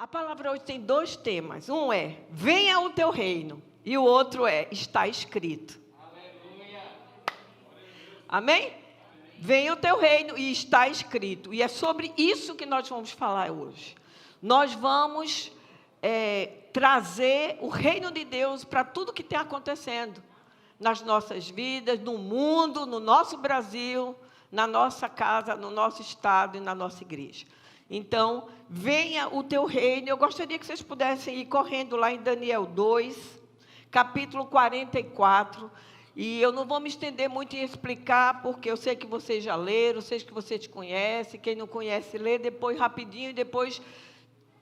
A palavra hoje tem dois temas. Um é, venha o teu reino. E o outro é, está escrito. Aleluia. Amém? Venha o teu reino e está escrito. E é sobre isso que nós vamos falar hoje. Nós vamos trazer o reino de Deus para tudo que está acontecendo nas nossas vidas, no mundo, no nosso Brasil, na nossa casa, no nosso estado e na nossa igreja. Então, venha o teu reino. Eu gostaria que vocês pudessem ir correndo lá em Daniel 2, capítulo 44. E eu não vou me estender muito em explicar, porque eu sei que vocês já leram, sei que vocês conhecem. Quem não conhece, lê depois rapidinho e depois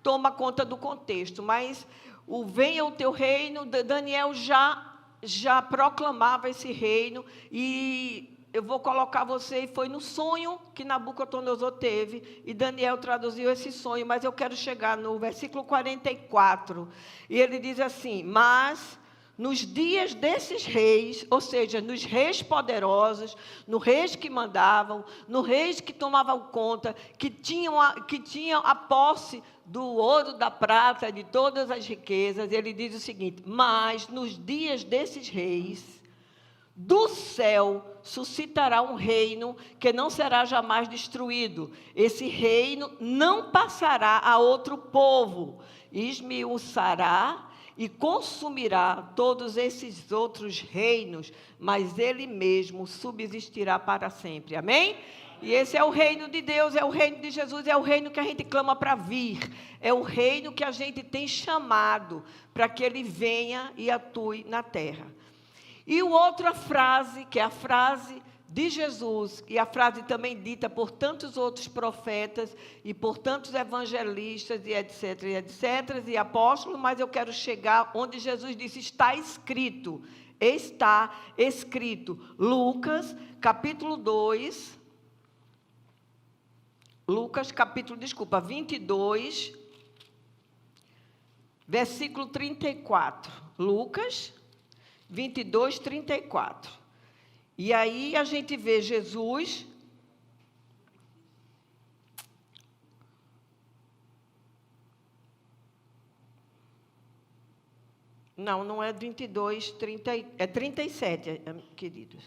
toma conta do contexto. Mas o venha o teu reino, Daniel já proclamava esse reino. E eu vou colocar você, foi no sonho que Nabucodonosor teve, e Daniel traduziu esse sonho, mas eu quero chegar no versículo 44, e ele diz assim, mas nos dias desses reis, ou seja, nos reis poderosos, nos reis que mandavam, nos reis que tomavam conta, que tinham a posse do ouro, da prata, de todas as riquezas, ele diz o seguinte, mas nos dias desses reis, do céu suscitará um reino que não será jamais destruído. Esse reino não passará a outro povo. Esmiuçará e consumirá todos esses outros reinos, mas ele mesmo subsistirá para sempre. Amém? E esse é o reino de Deus, é o reino de Jesus, é o reino que a gente clama para vir. É o reino que a gente tem chamado para que ele venha e atue na terra. E outra frase, que é a frase de Jesus, e a frase também dita por tantos outros profetas, e por tantos evangelistas, e etc, e apóstolos, mas eu quero chegar onde Jesus disse, está escrito, Lucas, capítulo 2, 22, versículo 34, Lucas 22, 34. E aí a gente vê Jesus. Não é 22, 30, é 37, queridos.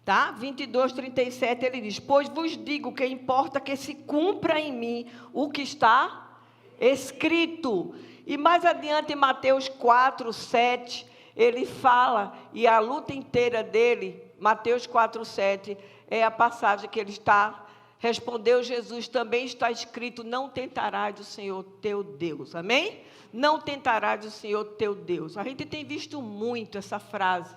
Tá? 22, 37, ele diz, pois vos digo que importa que se cumpra em mim o que está escrito. E mais adiante, em Mateus 4, 7, ele fala, e a luta inteira dele, Mateus 4, 7, é a passagem que ele está, respondeu Jesus, também está escrito, não tentarás o Senhor teu Deus. Amém? Não tentarás o Senhor teu Deus. A gente tem visto muito essa frase,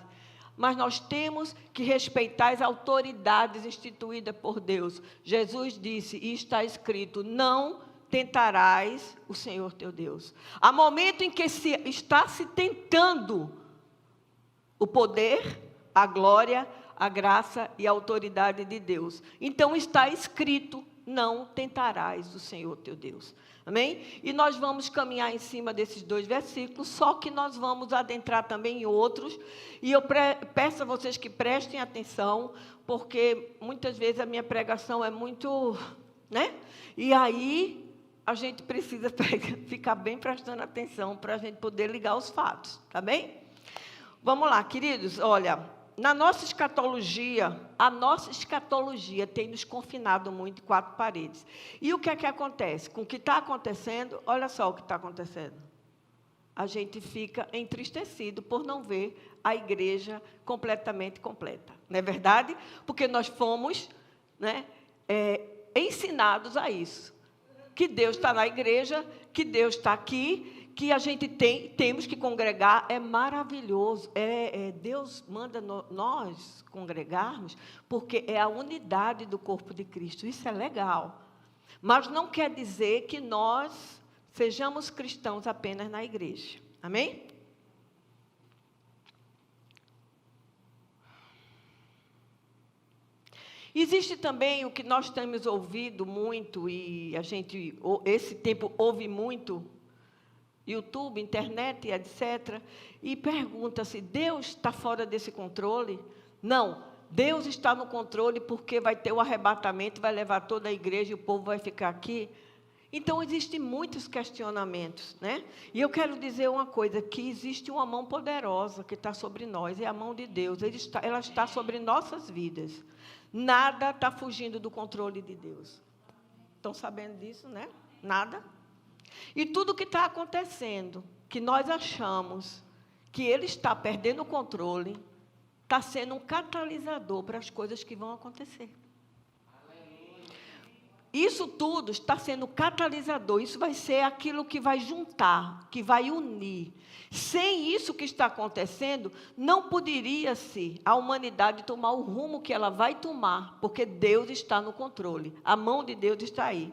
mas nós temos que respeitar as autoridades instituídas por Deus. Jesus disse, e está escrito, não tentarás o Senhor teu Deus. Há momento em que está se tentando o poder, a glória, a graça e a autoridade de Deus. Então está escrito, não tentarás o Senhor teu Deus. Amém? E nós vamos caminhar em cima desses dois versículos, só que nós vamos adentrar também em outros. E eu peço a vocês que prestem atenção, porque muitas vezes a minha pregação é muito, né? E aí a gente precisa ficar bem prestando atenção para a gente poder ligar os fatos, tá bem? Vamos lá, queridos, olha, na nossa escatologia, a nossa escatologia tem nos confinado muito em quatro paredes. E o que é que acontece? Com o que está acontecendo, olha só o que está acontecendo. A gente fica entristecido por não ver a igreja completamente completa. Não é verdade? Porque nós fomos, né, ensinados a isso. Que Deus está na igreja, que Deus está aqui, que a gente temos que congregar, é maravilhoso. Deus manda nós congregarmos, porque é a unidade do corpo de Cristo. Isso é legal. Mas não quer dizer que nós sejamos cristãos apenas na igreja. Amém? Existe também o que nós temos ouvido muito, e a gente, esse tempo, ouve muito, YouTube, internet, etc. E pergunta-se, Deus está fora desse controle? Não, Deus está no controle porque vai ter o arrebatamento, vai levar toda a igreja e o povo vai ficar aqui. Então, existem muitos questionamentos, né? E eu quero dizer uma coisa, que existe uma mão poderosa que está sobre nós, é a mão de Deus, ela está sobre nossas vidas. Nada está fugindo do controle de Deus. Estão sabendo disso, né? Nada. E tudo que está acontecendo, que nós achamos que Ele está perdendo o controle, está sendo um catalisador para as coisas que vão acontecer. Isso tudo está sendo catalisador, isso vai ser aquilo que vai juntar, que vai unir. Sem isso que está acontecendo, não poderia-se a humanidade tomar o rumo que ela vai tomar, porque Deus está no controle, a mão de Deus está aí.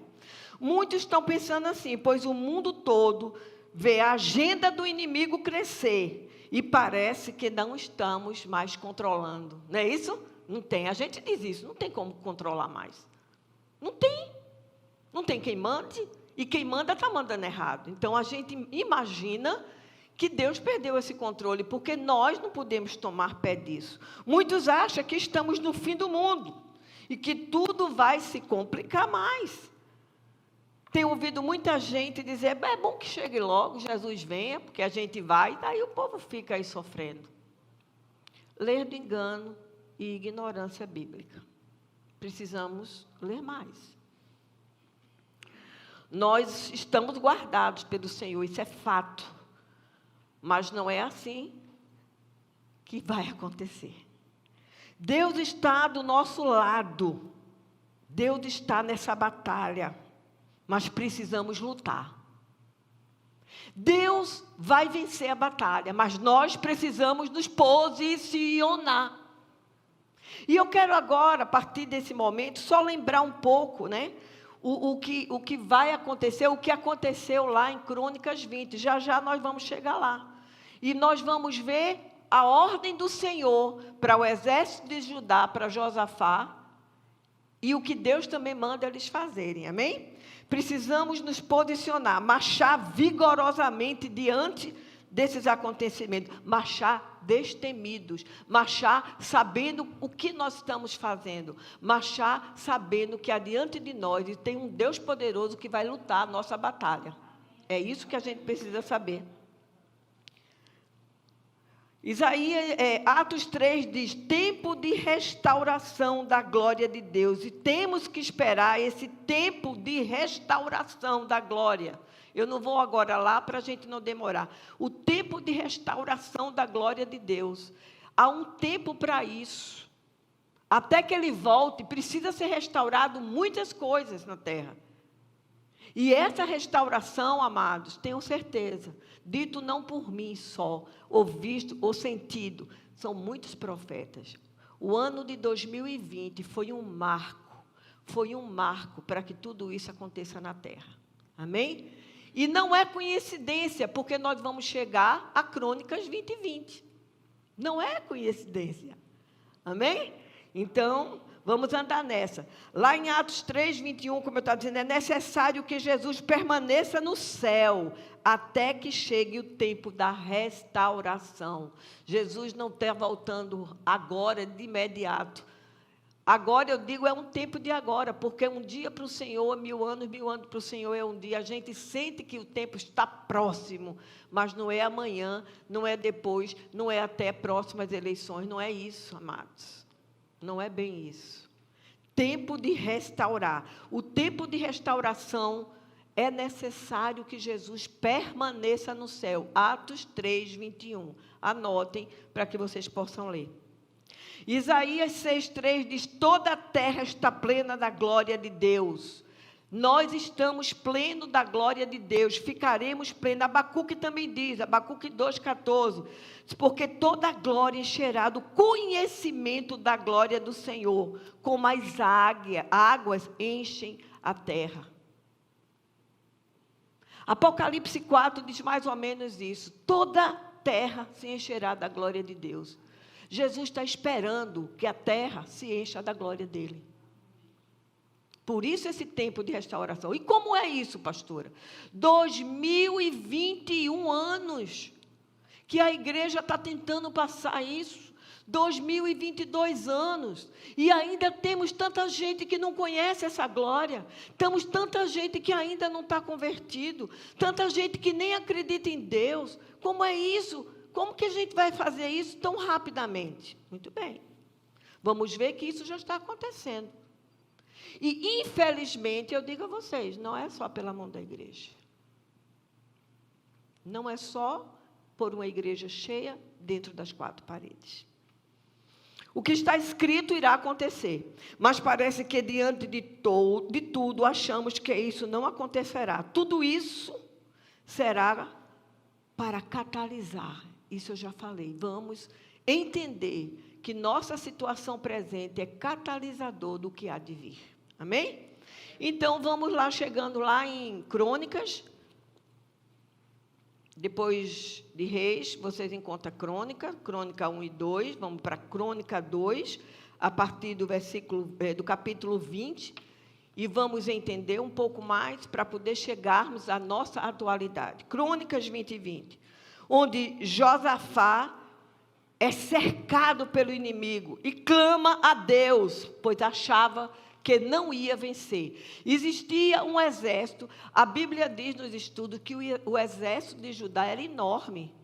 Muitos estão pensando assim, pois o mundo todo vê a agenda do inimigo crescer e parece que não estamos mais controlando. Não é isso? Não tem, a gente diz isso, não tem como controlar mais. Não tem. Não tem quem mande, e quem manda está mandando errado. Então, a gente imagina que Deus perdeu esse controle, porque nós não podemos tomar pé disso. Muitos acham que estamos no fim do mundo, e que tudo vai se complicar mais. Tenho ouvido muita gente dizer, é bom que chegue logo, Jesus venha, porque a gente vai, e daí o povo fica aí sofrendo. Ler do engano e ignorância bíblica. Precisamos ler mais. Nós estamos guardados pelo Senhor, isso é fato. Mas não é assim que vai acontecer. Deus está do nosso lado. Deus está nessa batalha. Mas precisamos lutar. Deus vai vencer a batalha, mas nós precisamos nos posicionar. E eu quero agora, a partir desse momento, só lembrar um pouco, né? O que vai acontecer, o que aconteceu lá em Crônicas 20. Já já nós vamos chegar lá. E nós vamos ver a ordem do Senhor para o exército de Judá, para Josafá, e o que Deus também manda eles fazerem, amém? Precisamos nos posicionar, marchar vigorosamente diante desses acontecimentos, marchar destemidos, marchar sabendo o que nós estamos fazendo, marchar sabendo que adiante de nós tem um Deus poderoso que vai lutar a nossa batalha. É isso que a gente precisa saber. Atos 3 diz, tempo de restauração da glória de Deus, e temos que esperar esse tempo de restauração da glória. Eu não vou agora lá para a gente não demorar. O tempo de restauração da glória de Deus. Há um tempo para isso. Até que Ele volte, precisa ser restaurado muitas coisas na terra. E essa restauração, amados, tenham certeza, dito não por mim só, ou visto, ou sentido, são muitos profetas. O ano de 2020 foi um marco para que tudo isso aconteça na terra. Amém? E não é coincidência, porque nós vamos chegar a Crônicas 20:20. Não é coincidência. Amém? Então, vamos andar nessa. Lá em Atos 3:21, como eu estava dizendo, é necessário que Jesus permaneça no céu, até que chegue o tempo da restauração. Jesus não está voltando agora, de imediato. Agora, eu digo, é um tempo de agora, porque um dia para o Senhor é 1000 anos, 1000 anos para o Senhor é um dia. A gente sente que o tempo está próximo, mas não é amanhã, não é depois, não é até próximas eleições, não é isso, amados. Não é bem isso. Tempo de restaurar. O tempo de restauração é necessário que Jesus permaneça no céu. Atos 3:21. Anotem para que vocês possam ler. Isaías 6:3 diz, toda a terra está plena da glória de Deus. Nós estamos plenos da glória de Deus, ficaremos plenos. Abacuque também diz, Abacuque 2:14, porque toda a glória encherá do conhecimento da glória do Senhor, como as águas enchem a terra. Apocalipse 4 diz mais ou menos isso, toda a terra se encherá da glória de Deus. Jesus está esperando que a terra se encha da glória dele. Por isso esse tempo de restauração. E como é isso, pastora? 2021 anos que a igreja está tentando passar isso. 2022 anos, e ainda temos tanta gente que não conhece essa glória, temos tanta gente que ainda não está convertido, tanta gente que nem acredita em Deus. Como é isso? Como que a gente vai fazer isso tão rapidamente? Muito bem, vamos ver que isso já está acontecendo. E, infelizmente, eu digo a vocês, não é só pela mão da igreja. Não é só por uma igreja cheia dentro das quatro paredes. O que está escrito irá acontecer, mas parece que diante de tudo achamos que isso não acontecerá. Tudo isso será para catalisar. Isso eu já falei. Vamos entender que nossa situação presente é catalisador do que há de vir. Amém? Então, vamos lá, chegando lá em Crônicas. Depois de Reis, vocês encontram Crônica 1 e 2, vamos para Crônica 2, a partir do capítulo 20, e vamos entender um pouco mais para poder chegarmos à nossa atualidade. Crônicas 20 e 20, onde Josafá é cercado pelo inimigo e clama a Deus, pois achava que não ia vencer. Existia um exército, a Bíblia diz nos estudos que o exército de Judá era enorme.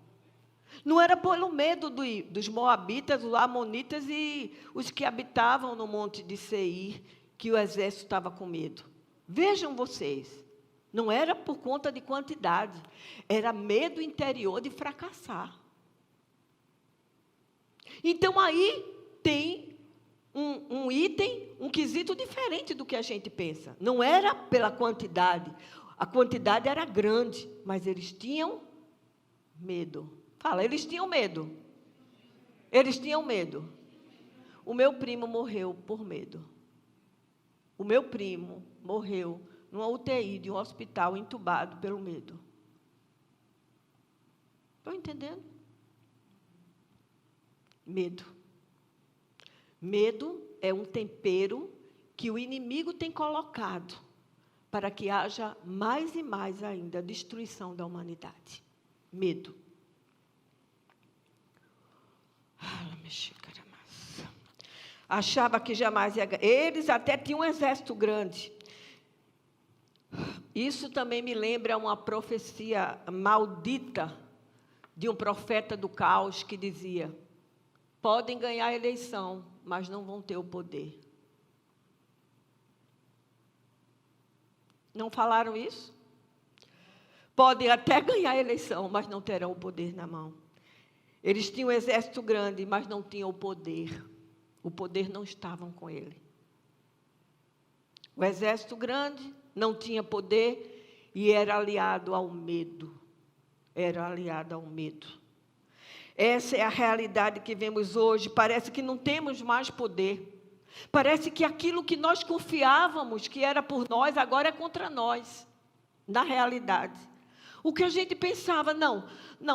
Não era pelo medo dos moabitas, os amonitas e os que habitavam no monte de Seir, que o exército estava com medo. Vejam vocês, não era por conta de quantidade, era medo interior de fracassar. Então, aí tem um item, um quesito diferente do que a gente pensa. Não era pela quantidade. A quantidade era grande, mas eles tinham medo. Fala, eles tinham medo. Eles tinham medo. O meu primo morreu por medo. O meu primo morreu numa UTI de um hospital entubado pelo medo. Estão entendendo? Medo. Medo é um tempero que o inimigo tem colocado para que haja mais e mais ainda destruição da humanidade. Medo. Achava que jamais ia... Eles até tinham um exército grande. Isso também me lembra uma profecia maldita de um profeta do caos que dizia: podem ganhar a eleição, mas não vão ter o poder. Não falaram isso? Podem até ganhar a eleição, mas não terão o poder na mão. Eles tinham um exército grande, mas não tinham o poder. O poder não estava com ele. O exército grande não tinha poder e era aliado ao medo. Era aliado ao medo. Essa é a realidade que vemos hoje. Parece que não temos mais poder. Parece que aquilo que nós confiávamos que era por nós, agora é contra nós. Na realidade. O que a gente pensava, não,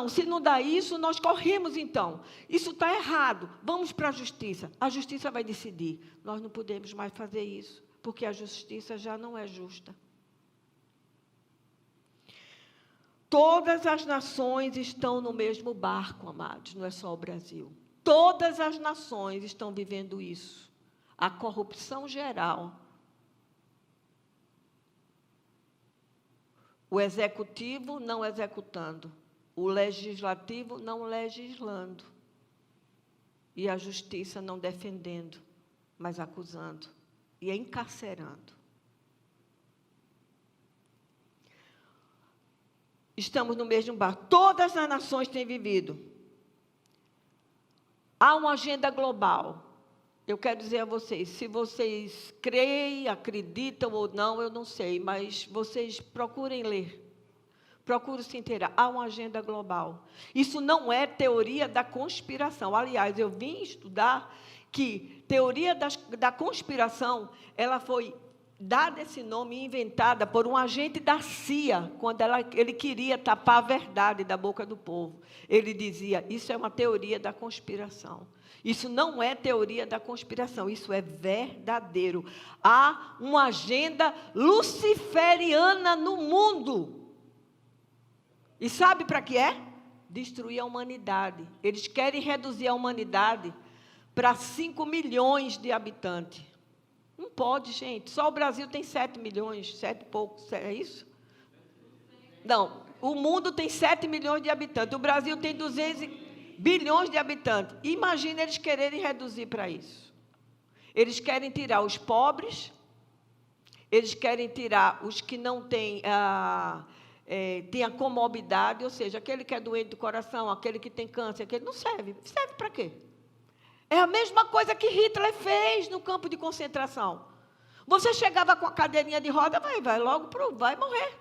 se não dá isso, nós corremos então. Isso está errado, vamos para a justiça. A justiça vai decidir. Nós não podemos mais fazer isso, porque a justiça já não é justa. Todas as nações estão no mesmo barco, amados, não é só o Brasil. Todas as nações estão vivendo isso. A corrupção geral. O executivo não executando. O legislativo não legislando. E a justiça não defendendo, mas acusando e encarcerando. Estamos no mesmo barco. Todas as nações têm vivido. Há uma agenda global. Eu quero dizer a vocês, se vocês creem, acreditam ou não, eu não sei, mas vocês procurem ler. Procurem se inteirar. Há uma agenda global. Isso não é teoria da conspiração. Aliás, eu vim estudar que teoria da conspiração, ela foi dada esse nome, inventada por um agente da CIA, quando ele queria tapar a verdade da boca do povo. Ele dizia, isso é uma teoria da conspiração. Isso não é teoria da conspiração, isso é verdadeiro. Há uma agenda luciferiana no mundo. E sabe para que é? Destruir a humanidade. Eles querem reduzir a humanidade para 5 milhões de habitantes. Não pode, gente. Só o Brasil tem 7 milhões, 7 e poucos, é isso? Não, o mundo tem 7 milhões de habitantes. O Brasil tem 200 bilhões de habitantes. Imagina eles quererem reduzir para isso. Eles querem tirar os pobres, eles querem tirar os que não têm tem a comorbidade, ou seja, aquele que é doente do coração, aquele que tem câncer, aquele não serve. Serve para quê? É a mesma coisa que Hitler fez no campo de concentração. Você chegava com a cadeirinha de roda, vai logo vai morrer.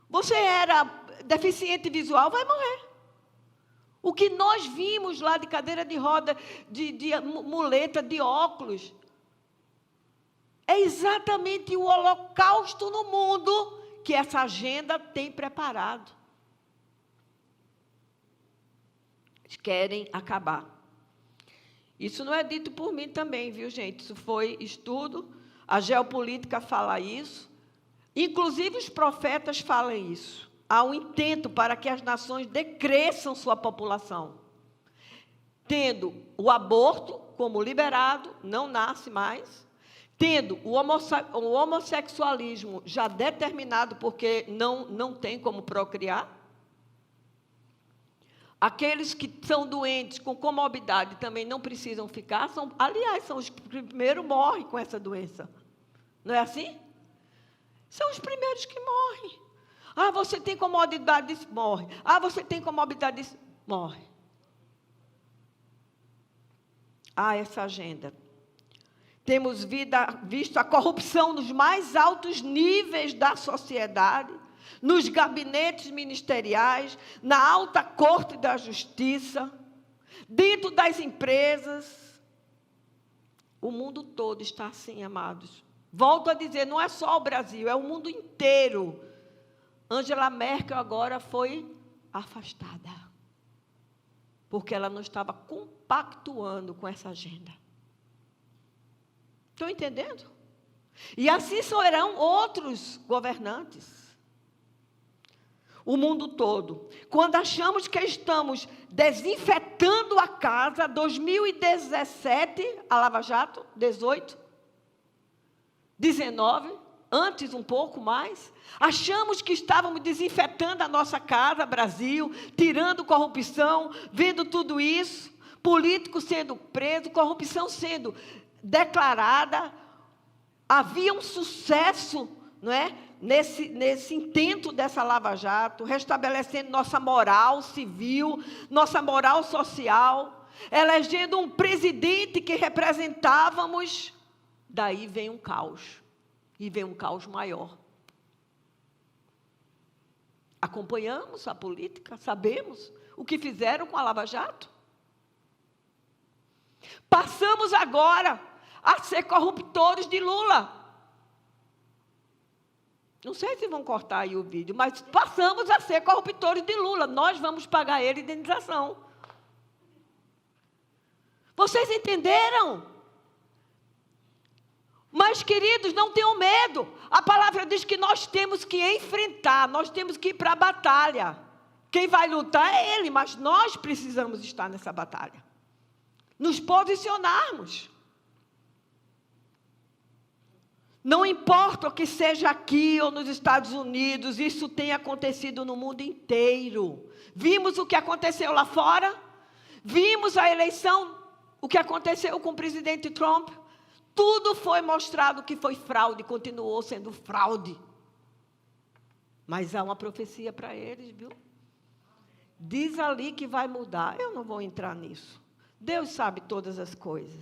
Você era deficiente visual, vai morrer. O que nós vimos lá de cadeira de roda, de muleta, de óculos, é exatamente o holocausto no mundo que essa agenda tem preparado. Eles querem acabar. Isso não é dito por mim também, viu, gente? Isso foi estudo, a geopolítica fala isso, inclusive os profetas falam isso. Há um intento para que as nações decresçam sua população. Tendo o aborto como liberado, não nasce mais. Tendo o homossexualismo já determinado, porque não tem como procriar. Aqueles que são doentes com comorbidade também não precisam ficar. Aliás, são os que primeiro morrem com essa doença. Não é assim? São os primeiros que morrem. Ah, você tem comorbidade, morre. Ah, você tem comorbidade, morre. Ah, essa agenda. Temos visto a corrupção nos mais altos níveis da sociedade, nos gabinetes ministeriais, na alta corte da justiça, dentro das empresas. O mundo todo está assim, amados. Volto a dizer, não é só o Brasil, é o mundo inteiro. Angela Merkel agora foi afastada, porque ela não estava compactuando com essa agenda. Estão entendendo? E assim serão outros governantes. O mundo todo. Quando achamos que estamos desinfetando a casa, 2017, a Lava Jato, 18, 19, antes um pouco mais, achamos que estávamos desinfetando a nossa casa, Brasil, tirando corrupção, vendo tudo isso, políticos sendo presos, corrupção sendo declarada. Havia um sucesso, não é? Nesse intento dessa Lava Jato, restabelecendo nossa moral civil, nossa moral social, elegendo um presidente que representávamos. Daí vem um caos. E vem um caos maior. Acompanhamos a política, sabemos o que fizeram com a Lava Jato. Passamos agora a ser corruptores de Lula. Não sei se vão cortar aí o vídeo, mas passamos a ser corruptores de Lula. Nós vamos pagar ele indenização. Vocês entenderam? Mas, queridos, não tenham medo. A palavra diz que nós temos que enfrentar, nós temos que ir para a batalha. Quem vai lutar é ele, mas nós precisamos estar nessa batalha. Nos posicionarmos. Não importa o que seja aqui ou nos Estados Unidos, isso tem acontecido no mundo inteiro. Vimos o que aconteceu lá fora, vimos a eleição, o que aconteceu com o presidente Trump. Tudo foi mostrado que foi fraude, continuou sendo fraude. Mas há uma profecia para eles, viu? Diz ali que vai mudar. Eu não vou entrar nisso. Deus sabe todas as coisas.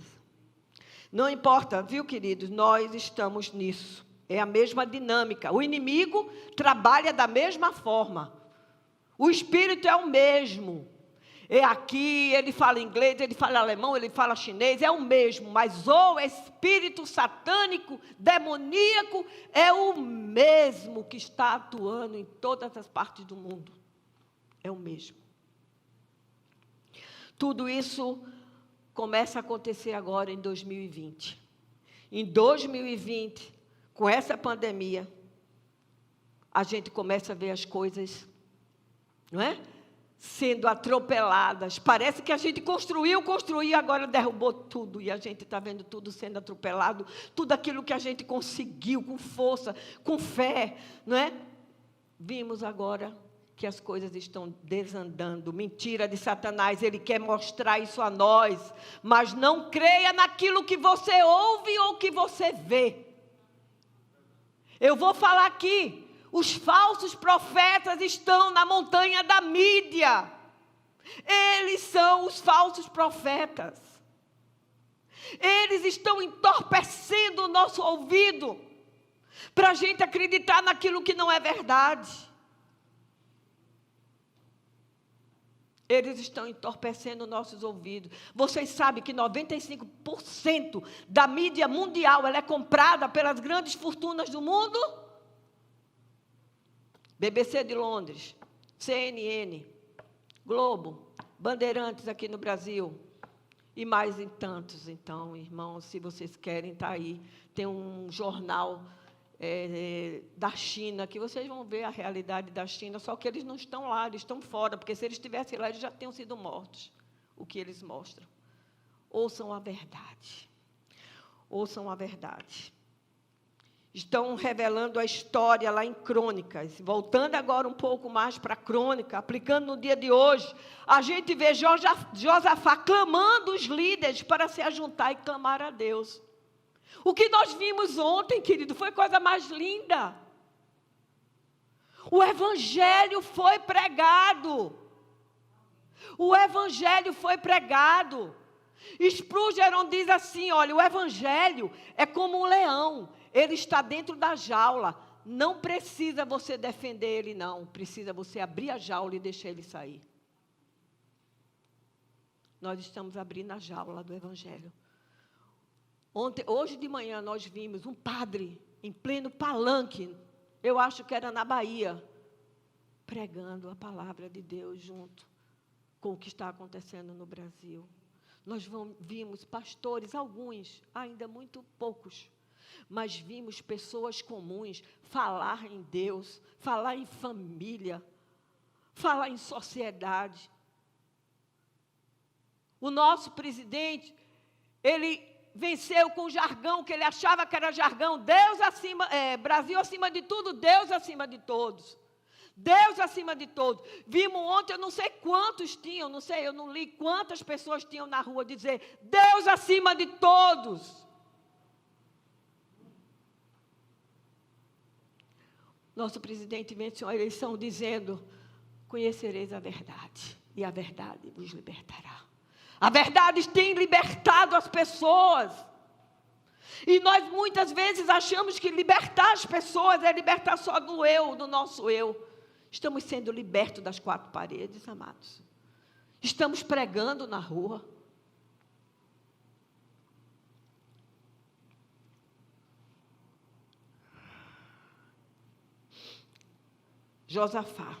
Não importa, viu, queridos? Nós estamos nisso. É a mesma dinâmica. O inimigo trabalha da mesma forma. O espírito é o mesmo. É aqui, ele fala inglês, ele fala alemão, ele fala chinês, é o mesmo. Mas o espírito satânico, demoníaco, é o mesmo que está atuando em todas as partes do mundo. É o mesmo. Tudo isso começa a acontecer agora em 2020. Em 2020, com essa pandemia, a gente começa a ver as coisas, não é? sendo atropeladas. Parece que a gente construiu, agora derrubou tudo. E a gente está vendo tudo sendo atropelado. Tudo aquilo que a gente conseguiu com força, com fé, não é? Vimos agora que as coisas estão desandando. Mentira de Satanás, ele quer mostrar isso a nós. Mas não creia naquilo que você ouve ou que você vê. Eu vou falar aqui. Os falsos profetas estão na montanha da mídia. Eles são os falsos profetas. Eles estão entorpecendo o nosso ouvido para a gente acreditar naquilo que não é verdade. Eles estão entorpecendo nossos ouvidos. Vocês sabem que 95% da mídia mundial ela é comprada pelas grandes fortunas do mundo? BBC de Londres, CNN, Globo, Bandeirantes aqui no Brasil, e mais em tantos. Então, irmãos, se vocês querem, está aí. Tem um jornal da China, que vocês vão ver a realidade da China, só que eles não estão lá, eles estão fora, porque se eles estivessem lá, eles já tinham sido mortos, o que eles mostram. Ouçam a verdade. Ouçam a verdade. Estão revelando a história lá em Crônicas. Voltando agora um pouco mais para a Crônica, aplicando no dia de hoje, a gente vê Josafá clamando os líderes para se ajuntar e clamar a Deus. O que nós vimos ontem, querido, foi coisa mais linda. O Evangelho foi pregado. O Evangelho foi pregado. Spurgeon diz assim, olha, o Evangelho é como um leão. Ele está dentro da jaula. Não precisa você defender ele, não. Precisa você abrir a jaula e deixar ele sair. Nós estamos abrindo a jaula do Evangelho. Hoje de manhã nós vimos um padre em pleno palanque, eu acho que era na Bahia, pregando a palavra de Deus junto com o que está acontecendo no Brasil. Nós vimos pastores, alguns, ainda muito poucos, mas vimos pessoas comuns falar em Deus, falar em família, falar em sociedade. O nosso presidente, ele venceu com jargão, que ele achava que era jargão, Deus acima, Brasil acima de tudo, Deus acima de todos. Deus acima de todos. Vimos ontem, eu não sei quantos tinham, não sei, eu não li quantas pessoas tinham na rua dizer, Deus acima de todos. Nosso presidente venceu a eleição dizendo, conhecereis a verdade, e a verdade vos libertará. A verdade tem libertado as pessoas. E nós muitas vezes achamos que libertar as pessoas é libertar só do eu, do nosso eu. Estamos sendo libertos das quatro paredes, amados. Estamos pregando na rua. Josafá.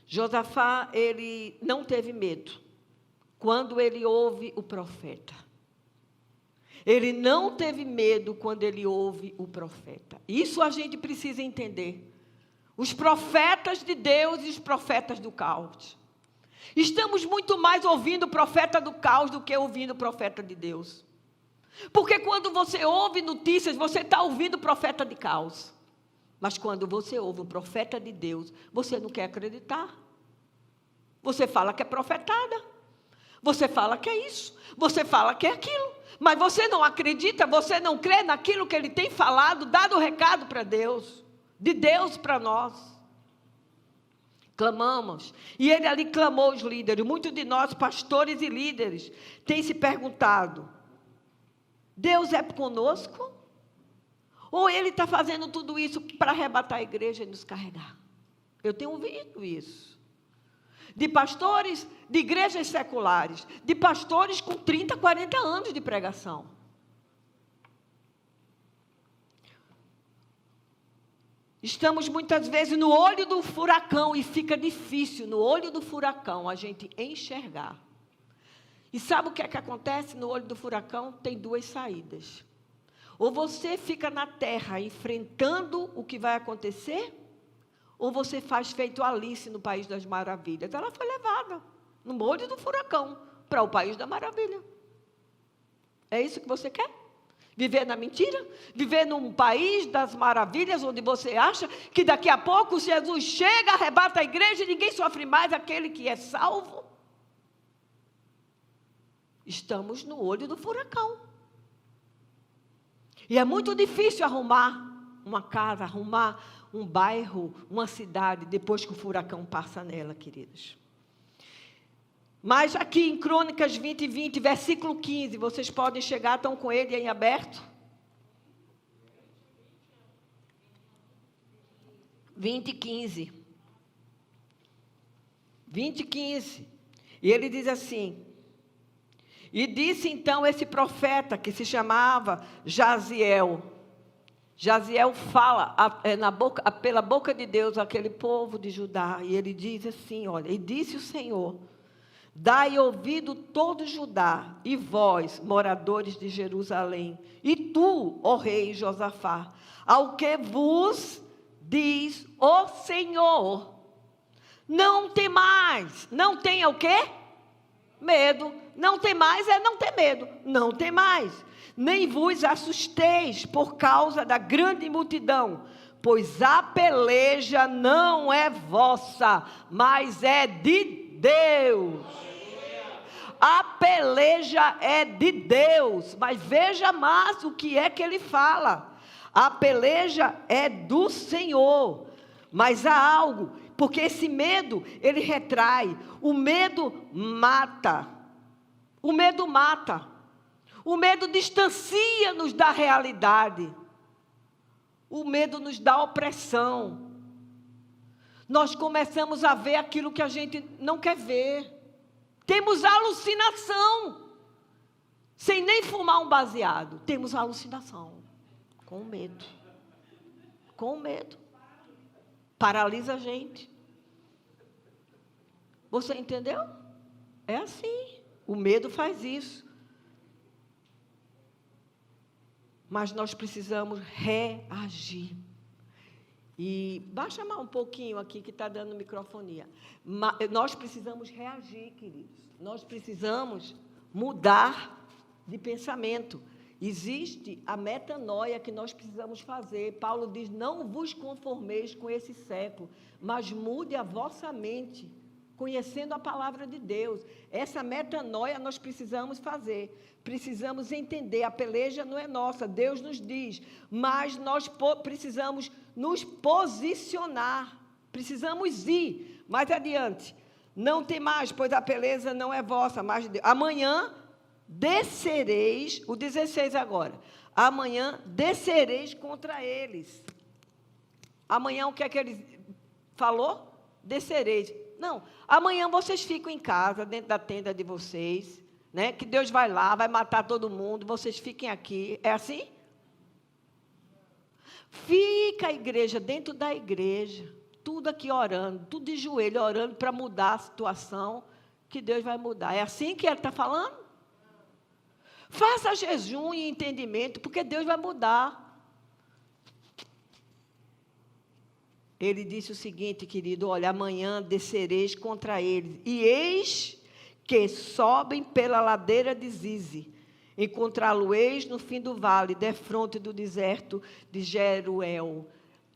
Josafá, ele não teve medo quando ele ouve o profeta. Ele não teve medo quando ele ouve o profeta. Isso a gente precisa entender. Os profetas de Deus e os profetas do caos. Estamos muito mais ouvindo o profeta do caos do que ouvindo o profeta de Deus. Porque quando você ouve notícias, você está ouvindo o profeta de caos. Mas quando você ouve o profeta de Deus, você não quer acreditar. Você fala que é profetada. Você fala que é isso. Você fala que é aquilo. Mas você não acredita, você não crê naquilo que ele tem falado, dado o recado para Deus. De Deus para nós. Clamamos. E ele ali clamou os líderes. Muitos de nós, pastores e líderes, têm se perguntado, Deus é conosco? Ou ele está fazendo tudo isso para arrebatar a igreja e nos carregar? Eu tenho ouvido isso. De pastores de igrejas seculares, de pastores com 30, 40 anos de pregação. Estamos muitas vezes no olho do furacão e fica difícil no olho do furacão a gente enxergar. E sabe o que é que acontece no olho do furacão? Tem duas saídas. Ou você fica na terra enfrentando o que vai acontecer, Ou você faz feito Alice no País das Maravilhas? Ela foi levada no olho do furacão para o País da Maravilha. É isso que você quer? Viver na mentira? Viver num país das maravilhas, onde você acha que daqui a pouco Jesus chega, arrebata a igreja e ninguém sofre mais, aquele que é salvo? Estamos no olho do furacão. E é muito difícil arrumar uma casa, arrumar um bairro, uma cidade, depois que o furacão passa nela, queridos. Mas aqui em Crônicas 20, versículo 15, vocês podem chegar, estão com ele em aberto? 20:15. 20:15. E ele diz assim: e disse então esse profeta, que se chamava Jaziel. Jaziel fala pela boca de Deus àquele povo de Judá. E ele diz assim, olha, e disse o Senhor: dai ouvido todo Judá, e vós, moradores de Jerusalém, e tu, ó rei Josafá, ao que vos diz o Senhor. Não temais. Não tenha o quê? Medo. Não temais é não ter medo. Não temais. Nem vos assusteis por causa da grande multidão, pois a peleja não é vossa, mas é de Deus. A peleja é de Deus. Mas veja mais o que é que ele fala. A peleja é do Senhor. Mas há algo, porque esse medo, ele retrai. O medo mata. O medo mata. O medo distancia-nos da realidade. O medo nos dá opressão. Nós começamos a ver aquilo que a gente não quer ver. Temos alucinação. Sem nem fumar um baseado. Temos alucinação. Com medo. Com medo. Paralisa a gente. Você entendeu? É assim. O medo faz isso. Mas nós precisamos reagir. E baixa mais um pouquinho aqui, que está dando microfonia. Nós precisamos reagir, queridos. Nós precisamos mudar de pensamento. Existe a metanoia que nós precisamos fazer. Paulo diz: não vos conformeis com esse século, mas mude a vossa mente, conhecendo a palavra de Deus. Essa metanoia nós precisamos fazer. Precisamos entender, a peleja não é nossa, Deus nos diz, mas nós precisamos nos posicionar, precisamos ir mais adiante. Não tem mais, pois a peleja não é vossa, mas de Deus. Amanhã descereis, o 16 agora, amanhã descereis contra eles. Amanhã o que é que ele falou? Descereis. Não, amanhã vocês ficam em casa, dentro da tenda de vocês, né? Que Deus vai lá, vai matar todo mundo, vocês fiquem aqui. É assim? Fica a igreja dentro da igreja, tudo aqui orando, tudo de joelho, orando para mudar a situação, que Deus vai mudar. É assim que ele está falando? Faça jejum e entendimento, porque Deus vai mudar. Ele disse o seguinte, querido: olha, amanhã descereis contra eles, e eis que sobem pela ladeira de Zize, encontrá-lo-eis no fim do vale, defronte do deserto de Jeruel.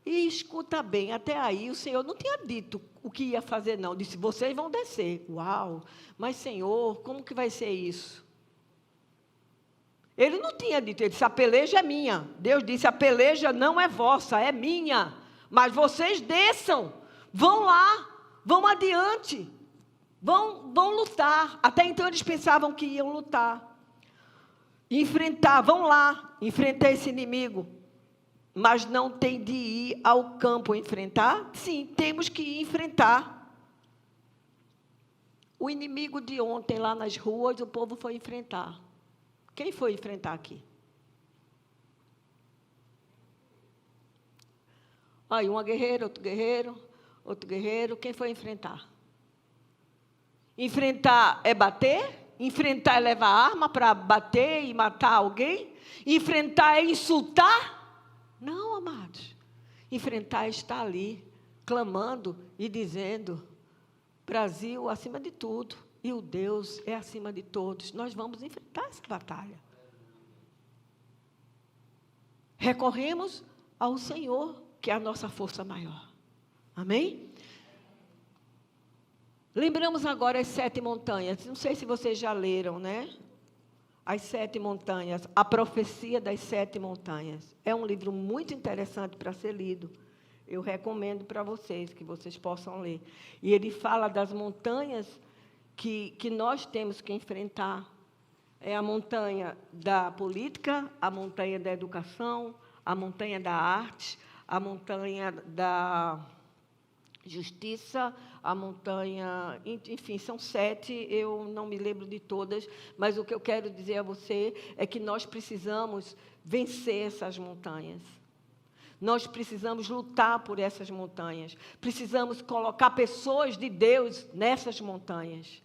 E escuta bem, até aí o Senhor não tinha dito o que ia fazer, não. Disse: vocês vão descer. Uau, mas Senhor, como que vai ser isso? Ele não tinha dito, ele disse: a peleja é minha. Deus disse: a peleja não é vossa, é minha. Mas vocês desçam, vão lá, vão adiante, vão lutar. Até então eles pensavam que iam lutar, enfrentar, vão lá, enfrentar esse inimigo. Mas não tem de ir ao campo enfrentar? Sim, temos que enfrentar. O inimigo de ontem lá nas ruas, o povo foi enfrentar. Quem foi enfrentar aqui? Aí, uma guerreira, outro guerreiro. Quem foi enfrentar? Enfrentar é bater? Enfrentar é levar arma para bater e matar alguém? Enfrentar é insultar? Não, amados. Enfrentar é estar ali, clamando e dizendo: Brasil acima de tudo, e o Deus é acima de todos. Nós vamos enfrentar essa batalha. Recorremos ao Senhor, que é a nossa força maior. Amém? Lembramos agora as 7 montanhas. Não sei se vocês já leram, né? As 7 montanhas, a profecia das 7 montanhas. É um livro muito interessante para ser lido. Eu recomendo para vocês, que vocês possam ler. E ele fala das montanhas que nós temos que enfrentar. É a montanha da política, a montanha da educação, a montanha da arte, a montanha da justiça, a montanha... Enfim, são 7, eu não me lembro de todas, mas o que eu quero dizer a você é que nós precisamos vencer essas montanhas. Nós precisamos lutar por essas montanhas. Precisamos colocar pessoas de Deus nessas montanhas.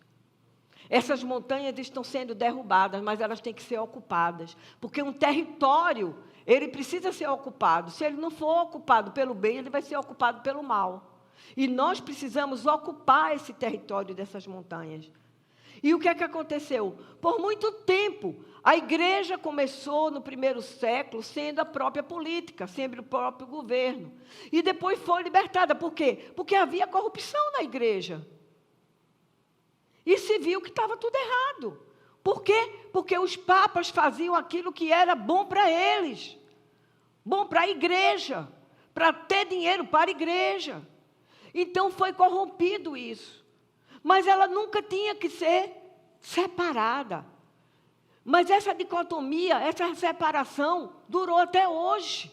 Essas montanhas estão sendo derrubadas, mas elas têm que ser ocupadas. Porque um território, ele precisa ser ocupado. Se ele não for ocupado pelo bem, ele vai ser ocupado pelo mal. E nós precisamos ocupar esse território dessas montanhas. E o que é que aconteceu? Por muito tempo, a igreja começou no primeiro século sendo a própria política, sendo o próprio governo. E depois foi libertada. Por quê? Porque havia corrupção na igreja. E se viu que estava tudo errado. Por quê? Porque os papas faziam aquilo que era bom para eles. Bom para a igreja. Para ter dinheiro para a igreja. Então foi corrompido isso. Mas ela nunca tinha que ser separada. Mas essa dicotomia, essa separação, durou até hoje.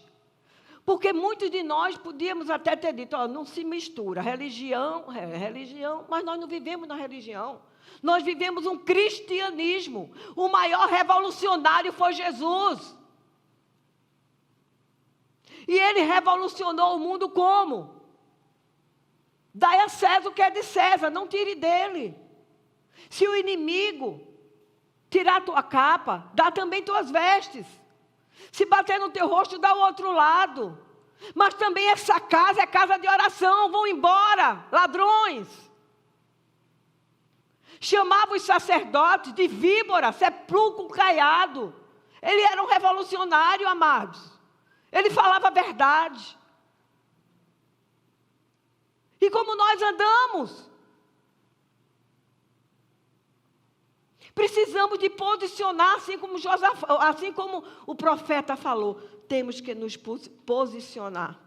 Porque muitos de nós podíamos até ter dito: ó, não se mistura, religião é religião, mas nós não vivemos na religião. Nós vivemos um cristianismo. O maior revolucionário foi Jesus. E ele revolucionou o mundo como? Dai a César o que é de César, não tire dele. Se o inimigo tirar a tua capa, dá também tuas vestes. Se bater no teu rosto, dá o outro lado. Mas também essa casa é casa de oração, vão embora, ladrões. Chamava os sacerdotes de víbora, sepulcro caiado. Ele era um revolucionário, amados. Ele falava a verdade. E como nós andamos? Precisamos de posicionar, assim como o profeta falou. Temos que nos posicionar.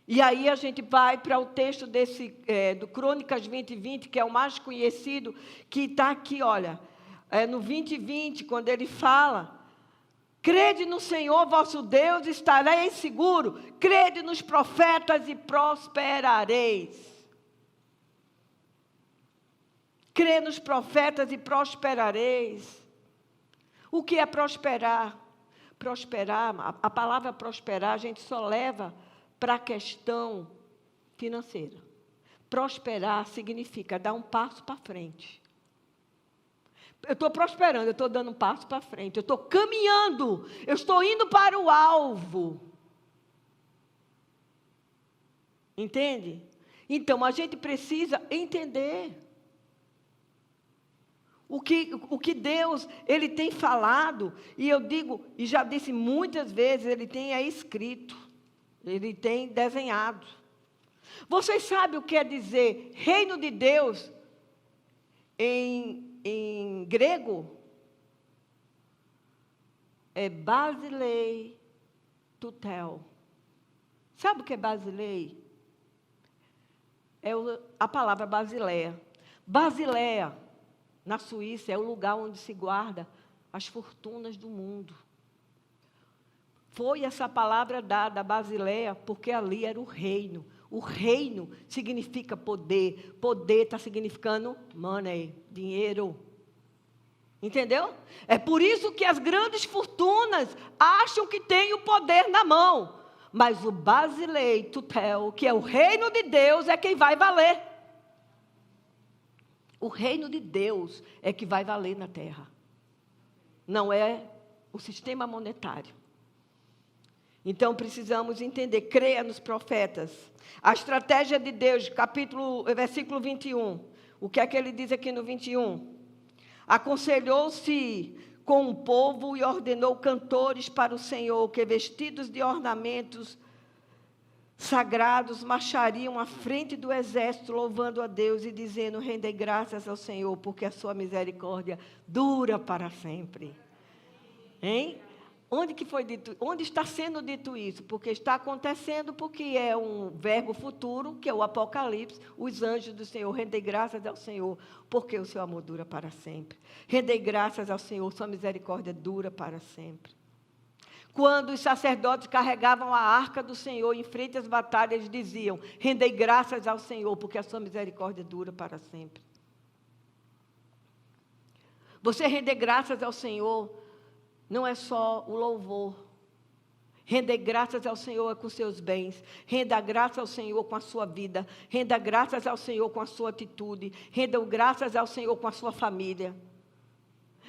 E aí a gente vai para o texto do Crônicas 20:20, que é o mais conhecido, que está aqui, olha, no 20:20, quando ele fala: crede no Senhor vosso Deus, estareis seguro. Crede nos profetas e prosperareis. Crê nos profetas e prosperareis. O que é prosperar? Prosperar, a palavra prosperar, a gente só leva para a questão financeira. Prosperar significa dar um passo para frente. Eu estou prosperando, eu estou dando um passo para frente. Eu estou caminhando, eu estou indo para o alvo. Entende? Então, a gente precisa entender o que Deus, Ele tem falado, e eu digo, e já disse muitas vezes, Ele tem escrito, Ele tem desenhado. Vocês sabem o que é dizer reino de Deus em grego? É basilei tutel. Sabe o que é basilei? É a palavra Basileia. Basileia, na Suíça, é o lugar onde se guarda as fortunas do mundo. Foi essa palavra dada a Basileia, porque ali era o reino. O reino significa poder. Poder está significando money, dinheiro. Entendeu? É por isso que as grandes fortunas acham que têm o poder na mão. Mas o Basilei Tutel, que é o reino de Deus, é quem vai valer. O reino de Deus é que vai valer na terra. Não é o sistema monetário. Então, precisamos entender, creia nos profetas. A estratégia de Deus, versículo 21. O que é que ele diz aqui no 21? Aconselhou-se com o povo e ordenou cantores para o Senhor, que vestidos de ornamentos sagrados marchariam à frente do exército, louvando a Deus e dizendo: rendei graças ao Senhor, porque a sua misericórdia dura para sempre. Hein? Onde está sendo dito isso? Porque está acontecendo, porque é um verbo futuro, que é o Apocalipse, os anjos do Senhor. Rendei graças ao Senhor, porque o seu amor dura para sempre. Rendei graças ao Senhor, sua misericórdia dura para sempre. Quando os sacerdotes carregavam a arca do Senhor em frente às batalhas, eles diziam: rendei graças ao Senhor, porque a sua misericórdia dura para sempre. Você render graças ao Senhor não é só o louvor. Render graças ao Senhor com seus bens. Renda graças ao Senhor com a sua vida. Renda graças ao Senhor com a sua atitude. Renda graças ao Senhor com a sua família.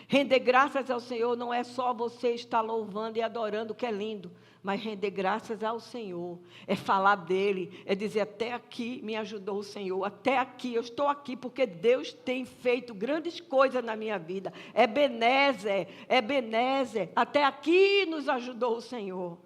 Render graças ao Senhor não é só você estar louvando e adorando, que é lindo. Mas render graças ao Senhor é falar dele, é dizer: até aqui me ajudou o Senhor, até aqui, eu estou aqui porque Deus tem feito grandes coisas na minha vida. Ebenezer, até aqui nos ajudou o Senhor.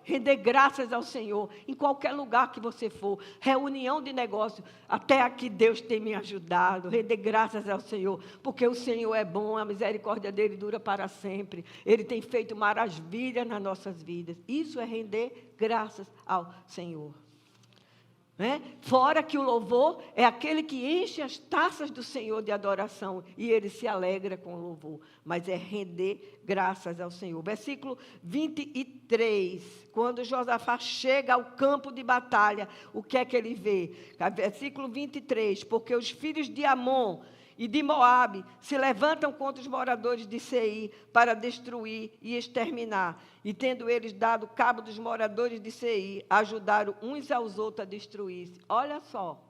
Render graças ao Senhor, em qualquer lugar que você for, reunião de negócio, até aqui Deus tem me ajudado. Render graças ao Senhor, porque o Senhor é bom, a misericórdia dele dura para sempre. Ele tem feito maravilhas nas nossas vidas. Isso é render graças ao Senhor. Fora que o louvor é aquele que enche as taças do Senhor de adoração e ele se alegra com o louvor, mas é render graças ao Senhor. Versículo 23, quando Josafá chega ao campo de batalha, o que é que ele vê? Versículo 23, porque os filhos de Amon e de Moabe se levantam contra os moradores de Seir para destruir e exterminar. E tendo eles dado cabo dos moradores de Seir, ajudaram uns aos outros a destruir-se. Olha só.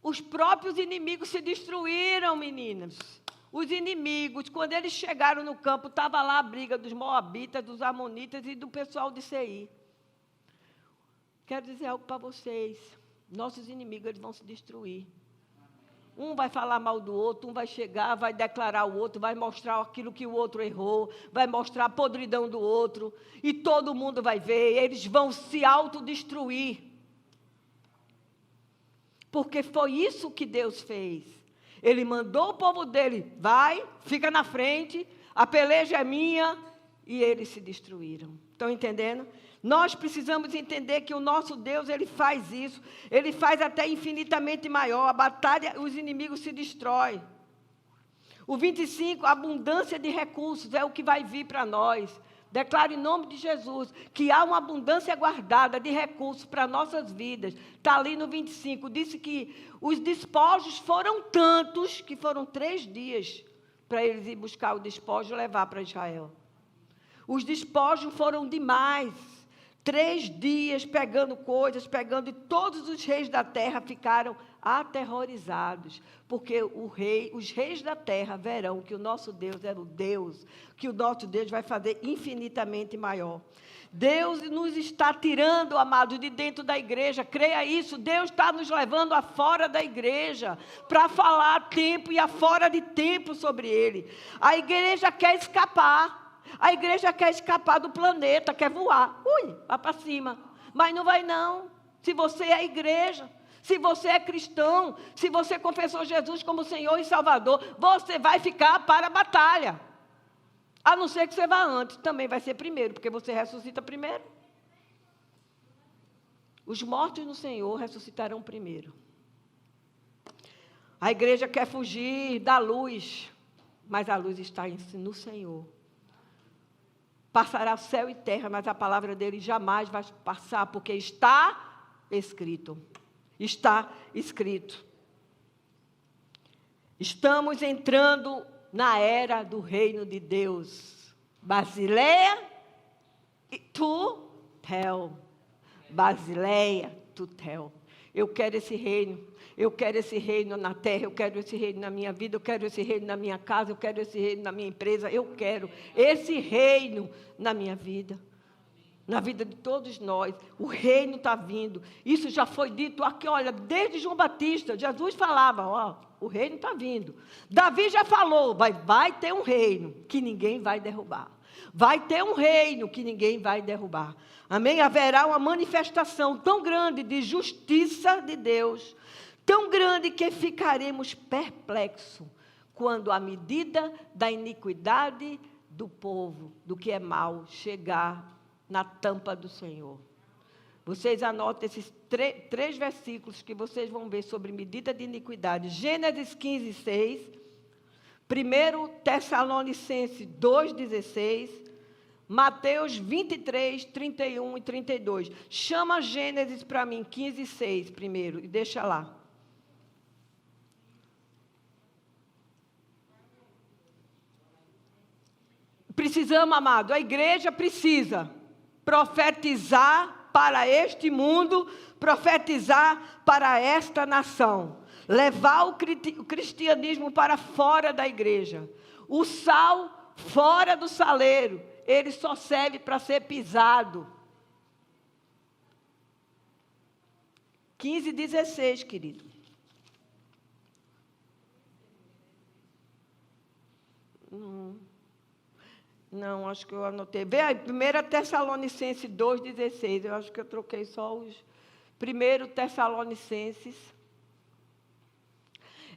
Os próprios inimigos se destruíram, meninas. Os inimigos, quando eles chegaram no campo, estava lá a briga dos moabitas, dos amonitas e do pessoal de Seir. Quero dizer algo para vocês. Nossos inimigos, eles vão se destruir. Um vai falar mal do outro, um vai chegar, vai declarar o outro, vai mostrar aquilo que o outro errou, vai mostrar a podridão do outro, e todo mundo vai ver, eles vão se autodestruir. Porque foi isso que Deus fez. Ele mandou o povo dele: vai, fica na frente, a peleja é minha, e eles se destruíram. Estão entendendo? Nós precisamos entender que o nosso Deus, ele faz isso. Ele faz até infinitamente maior. A batalha, os inimigos se destroem. O 25, a abundância de recursos é o que vai vir para nós. Declaro em nome de Jesus que há uma abundância guardada de recursos para nossas vidas. Está ali no 25. Disse que os despojos foram tantos que foram 3 dias para eles ir buscar o despojo e levar para Israel. Os despojos foram demais. 3 dias pegando coisas, e todos os reis da terra ficaram aterrorizados, porque os reis da terra verão que o nosso Deus é o Deus, que o nosso Deus vai fazer infinitamente maior. Deus nos está tirando, amado, de dentro da igreja, creia isso. Deus está nos levando a fora da igreja, para falar a tempo e a fora de tempo sobre ele. A igreja quer escapar. A igreja quer escapar do planeta, quer voar. Vai para cima. Mas não vai não. Se você é igreja, se você é cristão, se você confessou Jesus como Senhor e Salvador, você vai ficar para a batalha. A não ser que você vá antes, também vai ser primeiro, porque você ressuscita primeiro. Os mortos no Senhor ressuscitarão primeiro. A igreja quer fugir da luz, mas a luz está no Senhor. Passará céu e terra, mas a palavra dele jamais vai passar, porque está escrito. Está escrito. Estamos entrando na era do reino de Deus. Basileia e tu tel. Basileia, tu tel. Eu quero esse reino. Eu quero esse reino na terra, eu quero esse reino na minha vida, eu quero esse reino na minha casa, eu quero esse reino na minha empresa, eu quero esse reino na minha vida. na vida de todos nós. O reino está vindo. Isso já foi dito aqui, olha, desde João Batista. Jesus falava, ó, o reino está vindo. Davi já falou, vai ter um reino que ninguém vai derrubar. Vai ter um reino que ninguém vai derrubar. Amém? Haverá uma manifestação tão grande de justiça de Deus, tão grande que ficaremos perplexos quando a medida da iniquidade do povo, do que é mal, chegar na tampa do Senhor. Vocês anotem esses três versículos que vocês vão ver sobre medida de iniquidade. Gênesis 15, 6. 1 Tessalonicenses 2,16. Mateus 23, 31 e 32. Chama Gênesis para mim, 15, 6 primeiro, e deixa lá. Precisamos, amado, a igreja precisa profetizar para este mundo, profetizar para esta nação, levar o cristianismo para fora da igreja. O sal fora do saleiro, ele só serve para ser pisado. 15:16, querido. Não, acho que eu anotei. Vê aí, 1 Tessalonicenses 2,16. Eu acho que eu troquei só os... 1 Tessalonicenses.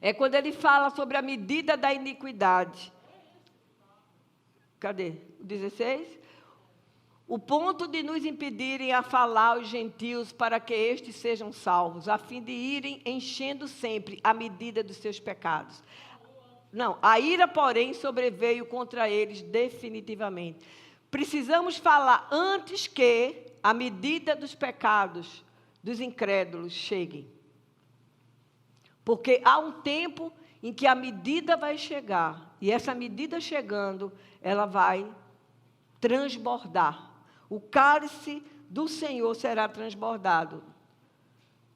É quando ele fala sobre a medida da iniquidade. Cadê? O 16? O ponto de nos impedirem a falar aos gentios para que estes sejam salvos, a fim de irem enchendo sempre a medida dos seus pecados. Não, a ira, porém, sobreveio contra eles definitivamente. Precisamos falar antes que a medida dos pecados dos incrédulos cheguem. Porque há um tempo em que a medida vai chegar, e essa medida chegando, ela vai transbordar. O cálice do Senhor será transbordado.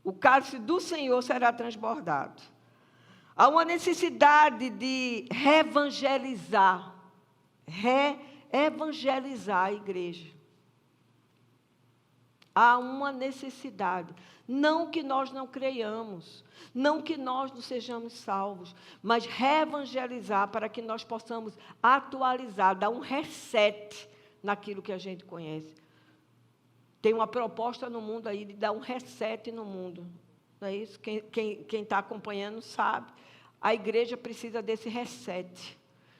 O cálice do Senhor será transbordado. Há uma necessidade de reevangelizar a igreja. Há uma necessidade. Não que nós não creiamos, não que nós não sejamos salvos, mas reevangelizar para que nós possamos atualizar, dar um reset naquilo que a gente conhece. Tem uma proposta no mundo aí de dar um reset no mundo. Não é isso? Quem está acompanhando sabe. A igreja precisa desse reset,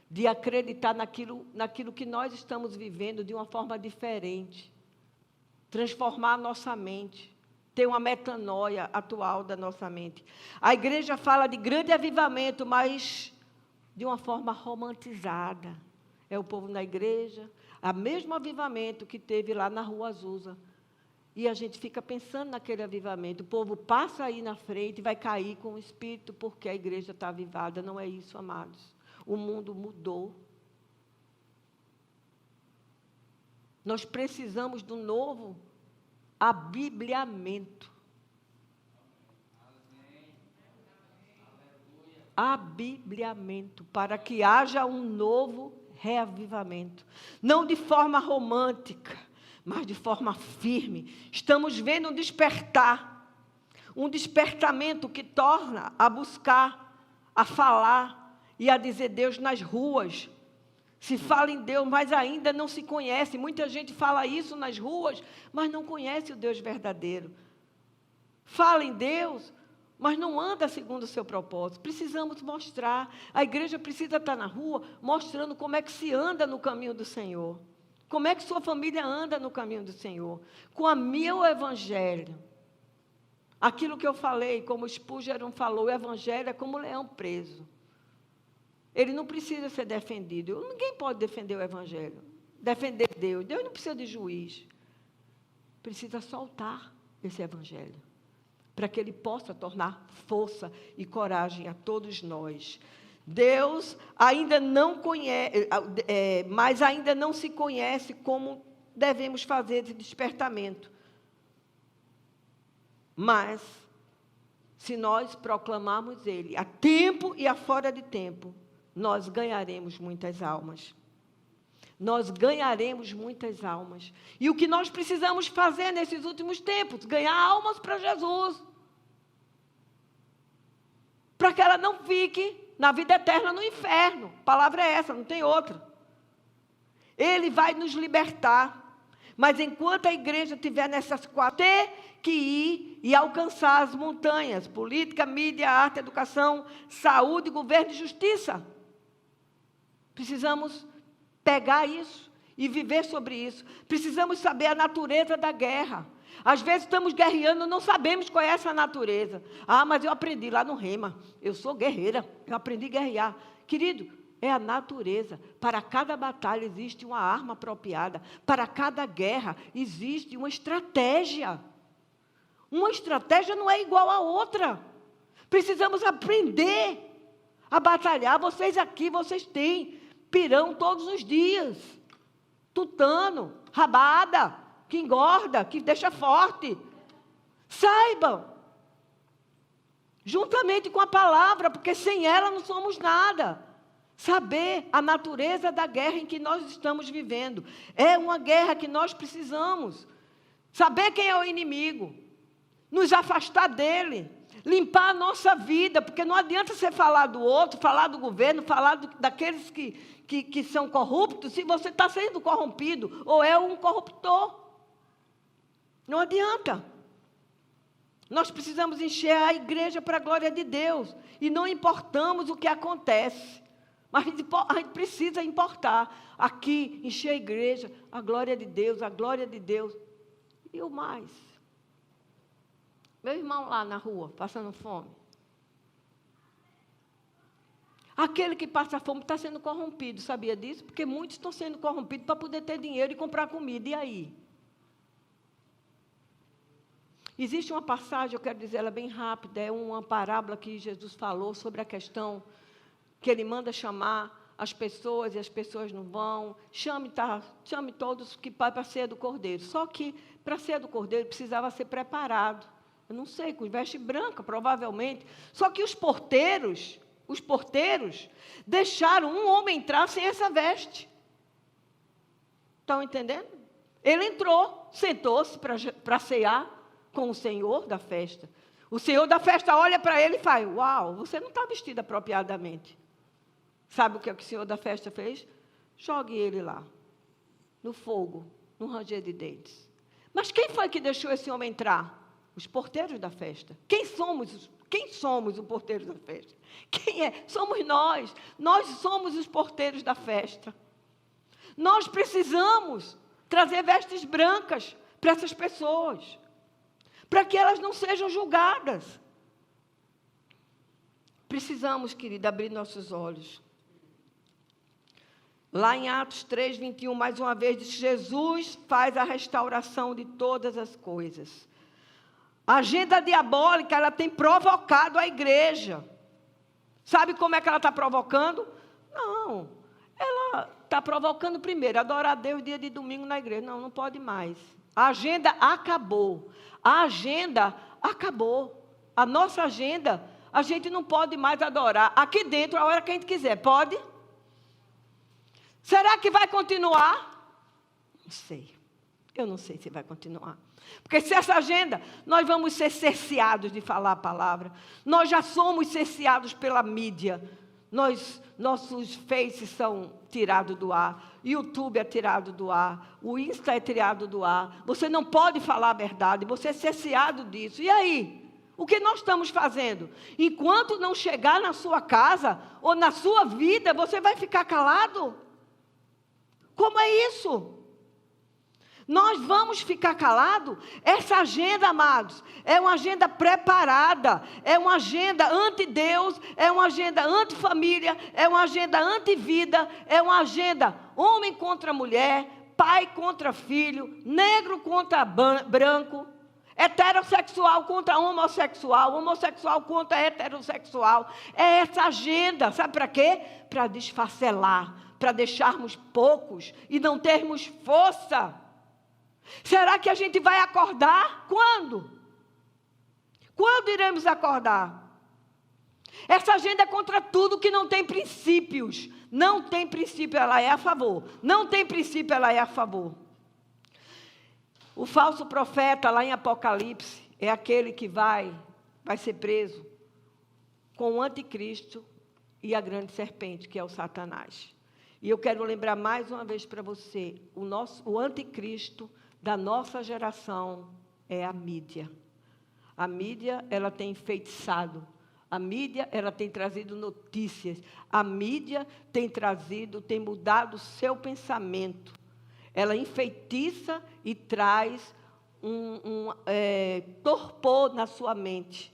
de acreditar naquilo que nós estamos vivendo de uma forma diferente. Transformar a nossa mente, ter uma metanoia atual da nossa mente. A igreja fala de grande avivamento, mas de uma forma romantizada. É o povo na igreja, o mesmo avivamento que teve lá na Rua Azusa. E a gente fica pensando naquele avivamento. O povo passa aí na frente e vai cair com o espírito, porque a igreja está avivada. Não é isso, amados. O mundo mudou. Nós precisamos do novo abibliamento. Abibliamento, para que haja um novo reavivamento. Não de forma romântica, mas de forma firme. Estamos vendo um despertamento que torna a buscar, a falar e a dizer Deus nas ruas. Se fala em Deus, mas ainda não se conhece. Muita gente fala isso nas ruas, mas não conhece o Deus verdadeiro. Fala em Deus, mas não anda segundo o seu propósito. Precisamos mostrar. A igreja precisa estar na rua mostrando como é que se anda no caminho do Senhor. Como é que sua família anda no caminho do Senhor? Com o meu evangelho. Aquilo que eu falei, como o Spurgeon falou, o evangelho é como um leão preso. Ele não precisa ser defendido. Ninguém pode defender o evangelho. Defender Deus. Deus não precisa de juiz. Precisa soltar esse evangelho, para que ele possa tornar força e coragem a todos nós. Deus ainda não conhece, mas ainda não se conhece como devemos fazer esse despertamento. Mas, se nós proclamarmos ele a tempo e a fora de tempo, nós ganharemos muitas almas. nós ganharemos muitas almas. E o que nós precisamos fazer nesses últimos tempos? Ganhar almas para Jesus. Para que ela não fique na vida eterna no inferno. A palavra é essa, não tem outra. Ele vai nos libertar. Mas enquanto a igreja estiver nessas quatro, ter que ir e alcançar as montanhas: política, mídia, arte, educação, saúde, governo e justiça. Precisamos pegar isso e viver sobre isso. Precisamos saber a natureza da guerra. Às vezes estamos guerreando, não sabemos qual é essa natureza. Ah, mas eu aprendi lá no Rema. Eu sou guerreira, eu aprendi a guerrear. Querido, é a natureza. Para cada batalha existe uma arma apropriada. Para cada guerra existe uma estratégia. Uma estratégia não é igual a outra. Precisamos aprender a batalhar. Vocês aqui, vocês têm pirão todos os dias. Tutano, rabada, que engorda, que deixa forte. Saibam. Juntamente com a palavra, porque sem ela não somos nada. Saber a natureza da guerra em que nós estamos vivendo. É uma guerra que nós precisamos. Saber quem é o inimigo. Nos afastar dele. Limpar a nossa vida. Porque não adianta você falar do outro, falar do governo, falar daqueles que são corruptos, se você está sendo corrompido ou é um corruptor. Não adianta. Nós precisamos encher a igreja para a glória de Deus. E não importamos o que acontece. Mas a gente precisa importar. Aqui, encher a igreja, a glória de Deus, a glória de Deus. E o mais? Meu irmão lá na rua, passando fome. Aquele que passa fome está sendo corrompido, sabia disso? Porque muitos estão sendo corrompidos para poder ter dinheiro e comprar comida. E aí? Existe uma passagem, eu quero dizer ela bem rápida, é uma parábola que Jesus falou sobre a questão que ele manda chamar as pessoas e as pessoas não vão. Chame todos que vai para a ceia do Cordeiro. Só que para a ceia do Cordeiro precisava ser preparado. Eu não sei, com veste branca, provavelmente. Só que os porteiros deixaram um homem entrar sem essa veste. Estão entendendo? Ele entrou, sentou-se para cear com o Senhor da festa. O Senhor da festa olha para ele e faz: uau, você não está vestido apropriadamente. Sabe o que o Senhor da festa fez? Jogue ele lá, no fogo, no ranger de dentes. Mas quem foi que deixou esse homem entrar? Os porteiros da festa. Quem somos os porteiros da festa? Quem é? Somos nós. Nós somos os porteiros da festa. Nós precisamos trazer vestes brancas para essas pessoas, para que elas não sejam julgadas. Precisamos, querida, abrir nossos olhos. Lá em Atos 3, 21, mais uma vez, diz: Jesus faz a restauração de todas as coisas. A agenda diabólica, ela tem provocado a igreja. Sabe como é que ela está provocando? Não, ela está provocando primeiro, adorar a Deus dia de domingo na igreja. Não pode mais. A agenda acabou. A agenda acabou. A nossa agenda, a gente não pode mais adorar aqui dentro a hora que a gente quiser. Pode? Será que vai continuar? Não sei. Eu não sei se vai continuar. Porque se essa agenda, nós vamos ser cerceados de falar a palavra. Nós já somos cerceados pela mídia. Nossos faces são tirados do ar. YouTube é tirado do ar. O Insta é tirado do ar. Você não pode falar a verdade. Você é cerceado disso. E aí? O que nós estamos fazendo? Enquanto não chegar na sua casa ou na sua vida, você vai ficar calado? Como é isso? Nós vamos ficar calados? Essa agenda, amados, é uma agenda preparada, é uma agenda anti-Deus, é uma agenda anti-família, é uma agenda anti-vida, é uma agenda homem contra mulher, pai contra filho, negro contra branco, heterossexual contra homossexual, homossexual contra heterossexual. É essa agenda, sabe para quê? Para desfacelar, para deixarmos poucos e não termos força. Será que a gente vai acordar? Quando? Quando iremos acordar? Essa agenda é contra tudo que não tem princípios. Não tem princípio, ela é a favor. Não tem princípio, ela é a favor. O falso profeta, lá em Apocalipse, é aquele que vai ser preso com o anticristo e a grande serpente, que é o Satanás. E eu quero lembrar mais uma vez para você, o anticristo da nossa geração é a mídia. A mídia, ela tem enfeitiçado. A mídia, ela tem trazido notícias. A mídia tem mudado o seu pensamento. Ela enfeitiça e traz torpor na sua mente.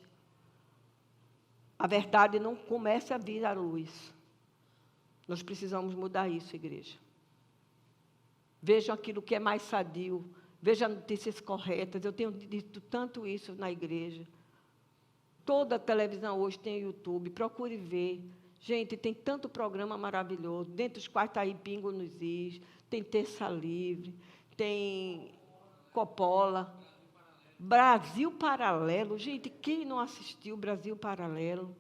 A verdade não começa a vir à luz. Nós precisamos mudar isso, igreja. Vejam aquilo que é mais sadio. Vejam notícias corretas. Eu tenho dito tanto isso na igreja. Toda a televisão hoje tem YouTube. Procure ver. Gente, tem tanto programa maravilhoso. Dentre os quais está aí Pingo nos Is. Tem Terça Livre. Tem Coppola. Brasil Paralelo. Gente, quem não assistiu Brasil Paralelo?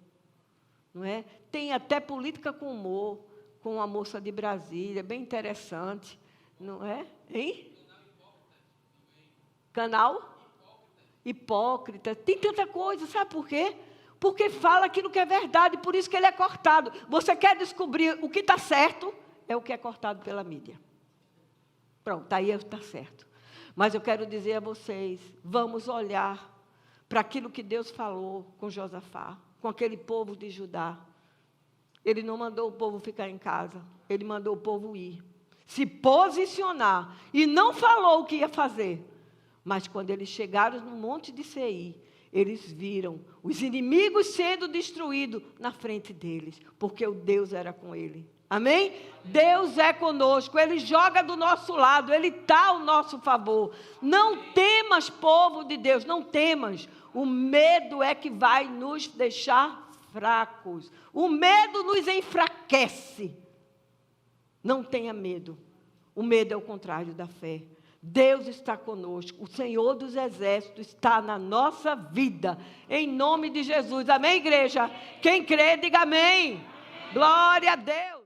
Não é? Tem até Política com Humor, com a moça de Brasília, bem interessante. Não é? Hein? Canal? Hipócrita. Tem tanta coisa, sabe por quê? Porque fala aquilo que é verdade, por isso que ele é cortado. Você quer descobrir o que está certo? É o que é cortado pela mídia. Pronto, aí está certo. Mas eu quero dizer a vocês, vamos olhar para aquilo que Deus falou com Josafá, com aquele povo de Judá. Ele não mandou o povo ficar em casa, ele mandou o povo ir, se posicionar, e não falou o que ia fazer. Mas quando eles chegaram no Monte de Seir, eles viram os inimigos sendo destruídos na frente deles, porque o Deus era com ele. Amém? Deus é conosco, Ele joga do nosso lado, Ele está ao nosso favor. Não temas, povo de Deus, não temas. O medo é que vai nos deixar fracos. O medo nos enfraquece. Não tenha medo. O medo é o contrário da fé. Deus está conosco, o Senhor dos Exércitos está na nossa vida, em nome de Jesus. Amém, igreja? Quem crê, diga amém. Glória a Deus.